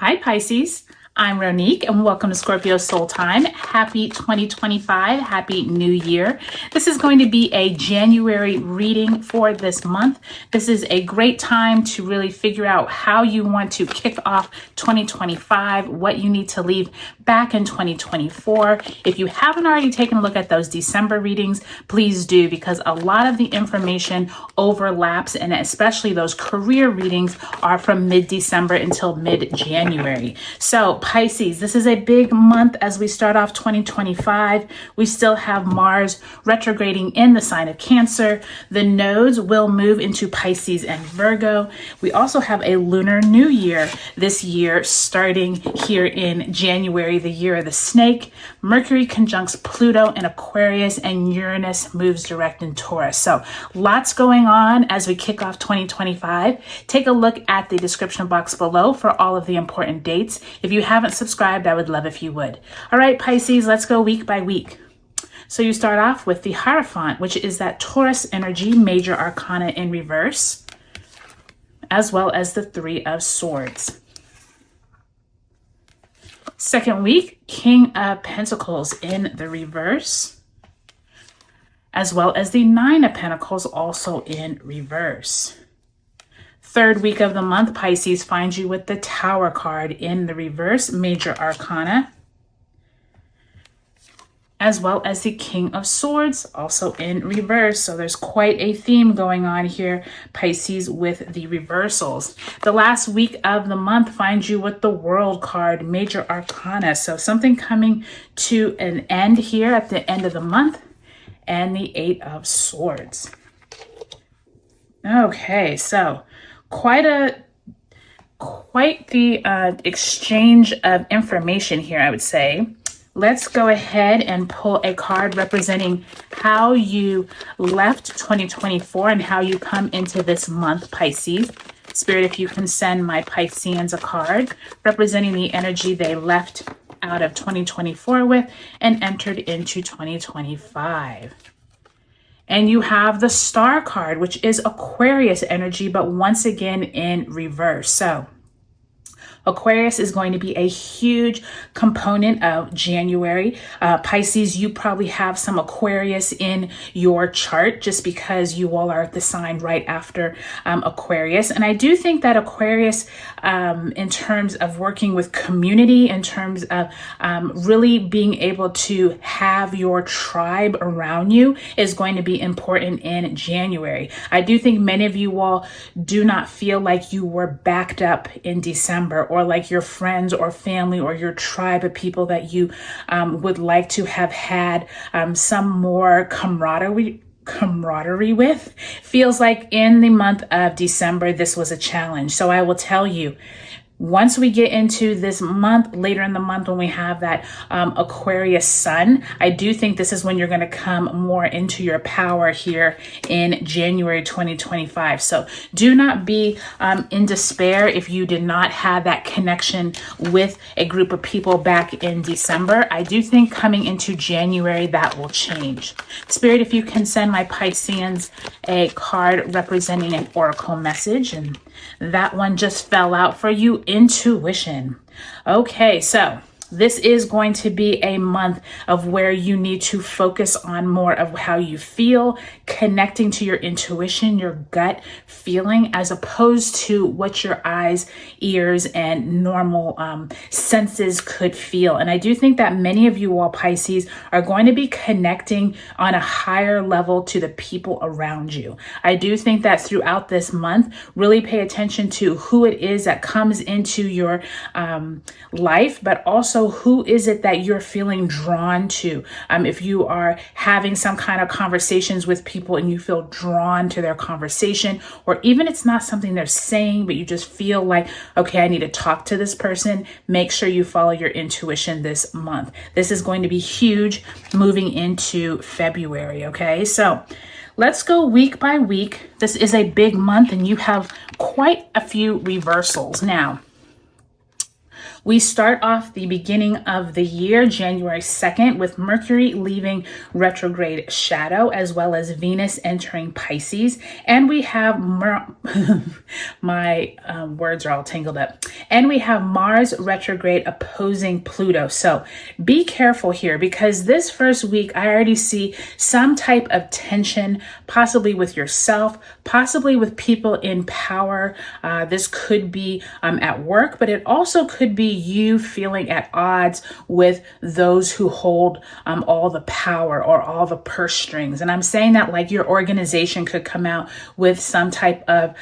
Hi Pisces, I'm Ronique and welcome to Scorpio Soul Time. Happy 2025, happy new year. This is going to be a January reading for this month. This is a great time to really figure out how you want to kick off 2025, what you need to leave back in 2024. If you haven't already taken a look at those December readings, please do, because a lot of the information overlaps, and especially those career readings are from mid-December until mid-January. So Pisces, this is a big month as we start off 2025. We still have Mars retrograding in the sign of Cancer. The nodes will move into Pisces and Virgo. We also have a lunar new year this year, starting here in January, the year of the snake. Mercury conjuncts Pluto in Aquarius, and Uranus moves direct in Taurus. So lots going on as we kick off 2025. Take a look at the description box below for all of the important dates. If you haven't subscribed, I would love if you would. All right, Pisces, let's go week by week. So you start off with the Hierophant, which is that Taurus energy, major arcana in reverse, as well as the Three of Swords. Second week, King of Pentacles in the reverse, as well as the Nine of Pentacles also in reverse. Third week of the month, Pisces, finds you with the Tower card in the reverse, major arcana, as well as the King of Swords also in reverse. So there's quite a theme going on here, Pisces, with the reversals. The last week of the month finds you with the World card, major arcana. So something coming to an end here at the end of the month, and the Eight of Swords. Okay, so quite the exchange of information here, I would say. Let's go ahead and pull a card representing how you left 2024 and how you come into this month, Pisces. Spirit, if you can send my Pisceans a card representing the energy they left out of 2024 with and entered into 2025. And you have the Star card, which is Aquarius energy, but once again in reverse. So Aquarius is going to be a huge component of January. Pisces, you probably have some Aquarius in your chart just because you all are the sign right after Aquarius. And I do think that Aquarius, in terms of working with community, in terms of really being able to have your tribe around you, is going to be important in January. I do think many of you all do not feel like you were backed up in December, or like your friends or family or your tribe of people that you would like to have had some more camaraderie with. Feels like in the month of December, this was a challenge. So I will tell you, once we get into this month, later in the month, when we have that Aquarius sun, I do think this is when you're going to come more into your power here in January 2025. So do not be in despair if you did not have that connection with a group of people back in December. I do think coming into January, that will change. Spirit, if you can send my Pisceans a card representing an oracle message, and that one just fell out for you, intuition. Okay, so this is going to be a month of where you need to focus on more of how you feel, connecting to your intuition, your gut feeling, as opposed to what your eyes, ears, and normal senses could feel. And I do think that many of you all, Pisces, are going to be connecting on a higher level to the people around you. I do think that throughout this month, really pay attention to who it is that comes into your life, but also who is it that you're feeling drawn to. If you are having some kind of conversations with people and you feel drawn to their conversation, or even it's not something they're saying, but you just feel like, okay, I need to talk to this person, make sure you follow your intuition this month. This is going to be huge moving into February, okay? So let's go week by week. This is a big month and you have quite a few reversals. Now, We start off the beginning of the year, January 2nd, with Mercury leaving retrograde shadow, as well as Venus entering Pisces. And we have, my words are all tangled up. And we have Mars retrograde opposing Pluto. So be careful here, because this first week, I already see some type of tension, possibly with yourself, possibly with people in power. This could be at work, but it also could be you feeling at odds with those who hold all the power or all the purse strings. And I'm saying that like your organization could come out with some type of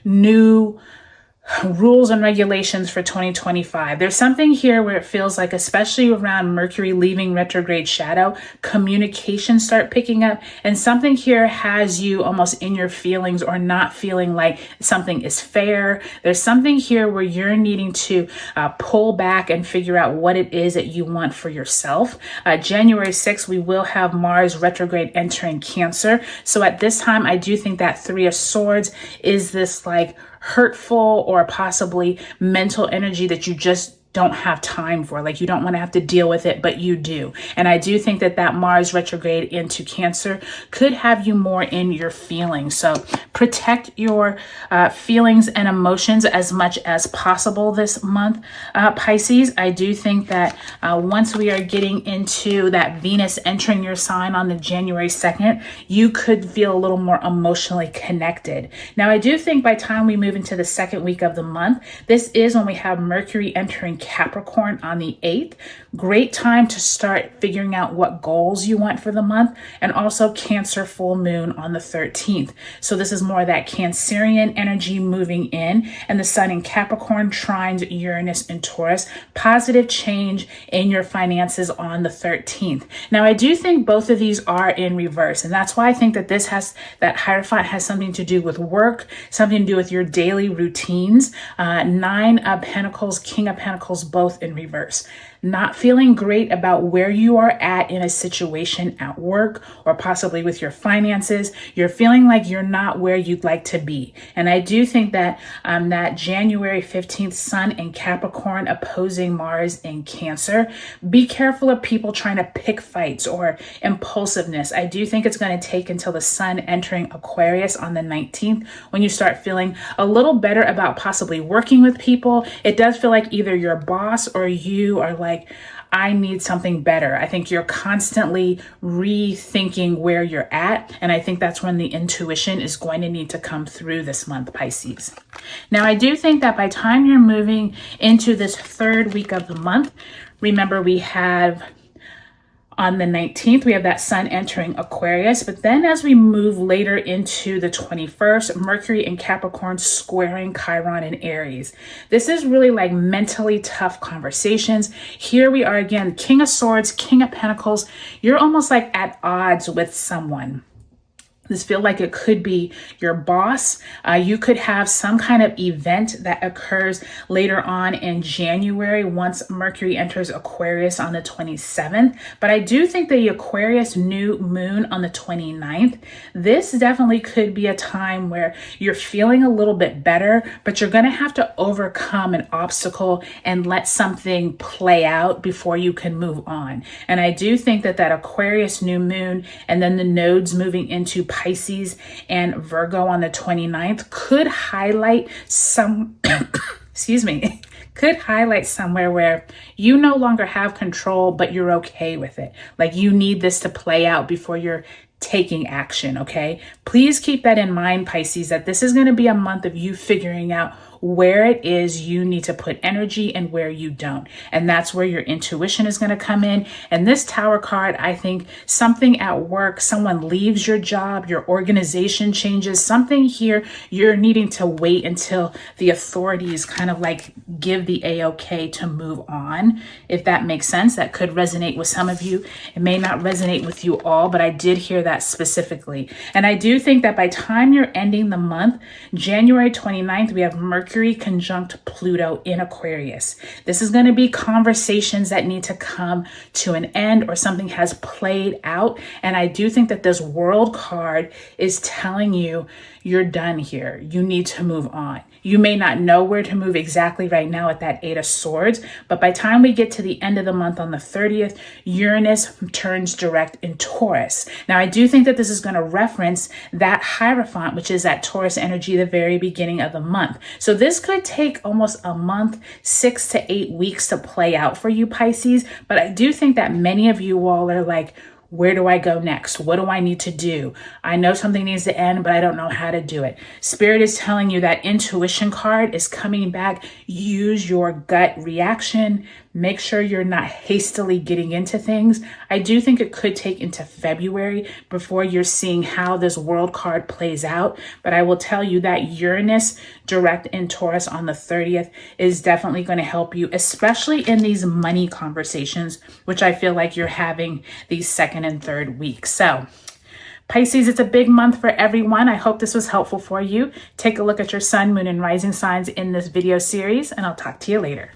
new rules and regulations for 2025. There's something here where it feels like, especially around Mercury leaving retrograde shadow, communications start picking up, and something here has you almost in your feelings or not feeling like something is fair. There's something here where you're needing to pull back and figure out what it is that you want for yourself. January 6th, we will have Mars retrograde entering Cancer. So at this time, I do think that Three of Swords is this like hurtful or possibly mental energy that you just don't have time for. Like you don't want to have to deal with it, but you do. And I do think that that Mars retrograde into Cancer could have you more in your feelings. So protect your feelings and emotions as much as possible this month, Pisces. I do think that once we are getting into that Venus entering your sign on the January 2nd, you could feel a little more emotionally connected. Now, I do think by the time we move into the second week of the month, this is when we have Mercury entering Capricorn on the 8th. Great time to start figuring out what goals you want for the month, and also Cancer full moon on the 13th. So this is more that Cancerian energy moving in, and the sun in Capricorn trines Uranus and Taurus. Positive change in your finances on the 13th. Now, I do think both of these are in reverse, and that's why I think that that Hierophant has something to do with work, something to do with your daily routines. Nine of Pentacles, King of Pentacles, both in reverse. Not feeling great about where you are at in a situation at work or possibly with your finances. You're feeling like you're not where you'd like to be. And I do think that that January 15th sun in Capricorn opposing Mars in Cancer, be careful of people trying to pick fights or impulsiveness. I do think it's going to take until the sun entering Aquarius on the 19th when you start feeling a little better about possibly working with people. It does feel like either your boss or you are like, I need something better. I think you're constantly rethinking where you're at. And I think that's when the intuition is going to need to come through this month, Pisces. Now, I do think that by the time you're moving into this third week of the month, remember we have on the 19th, we have that sun entering Aquarius. But then as we move later into the 21st, Mercury in Capricorn squaring Chiron in Aries. This is really like mentally tough conversations. Here we are again, King of Swords, King of Pentacles. You're almost like at odds with someone. This feels like it could be your boss. You could have some kind of event that occurs later on in January once Mercury enters Aquarius on the 27th. But I do think the Aquarius new moon on the 29th, this definitely could be a time where you're feeling a little bit better, but you're going to have to overcome an obstacle and let something play out before you can move on. And I do think that that Aquarius new moon and then the nodes moving into Pisces and Virgo on the 29th could highlight could highlight somewhere where you no longer have control, but you're okay with it. Like you need this to play out before you're taking action, okay? Please keep that in mind, Pisces, that this is going to be a month of you figuring out where it is you need to put energy and where you don't. And that's where your intuition is going to come in. And this Tower card, I think something at work, someone leaves your job, your organization changes, something here, you're needing to wait until the authorities kind of like give the A-OK to move on. If that makes sense, that could resonate with some of you. It may not resonate with you all, but I did hear that specifically. And I do think that by the time you're ending the month, January 29th, we have Mercury Mercury conjunct Pluto in Aquarius. This is going to be conversations that need to come to an end or something has played out. And I do think that this World card is telling you you're done here. You need to move on. You may not know where to move exactly right now at that 8 of Swords, but by the time we get to the end of the month on the 30th, Uranus turns direct in Taurus. Now, I do think that this is going to reference that Hierophant, which is that Taurus energy, the very beginning of the month. So this could take almost a month, 6 to 8 weeks to play out for you, Pisces. But I do think that many of you all are like, where do I go next? What do I need to do? I know something needs to end, but I don't know how to do it. Spirit is telling you that intuition card is coming back. Use your gut reaction. Make sure you're not hastily getting into things. I do think it could take into February before you're seeing how this World card plays out. But I will tell you that Uranus direct in Taurus on the 30th is definitely going to help you, especially in these money conversations, which I feel like you're having these second and third weeks. So Pisces, it's a big month for everyone. I hope this was helpful for you. Take a look at your sun, moon, and rising signs in this video series, and I'll talk to you later.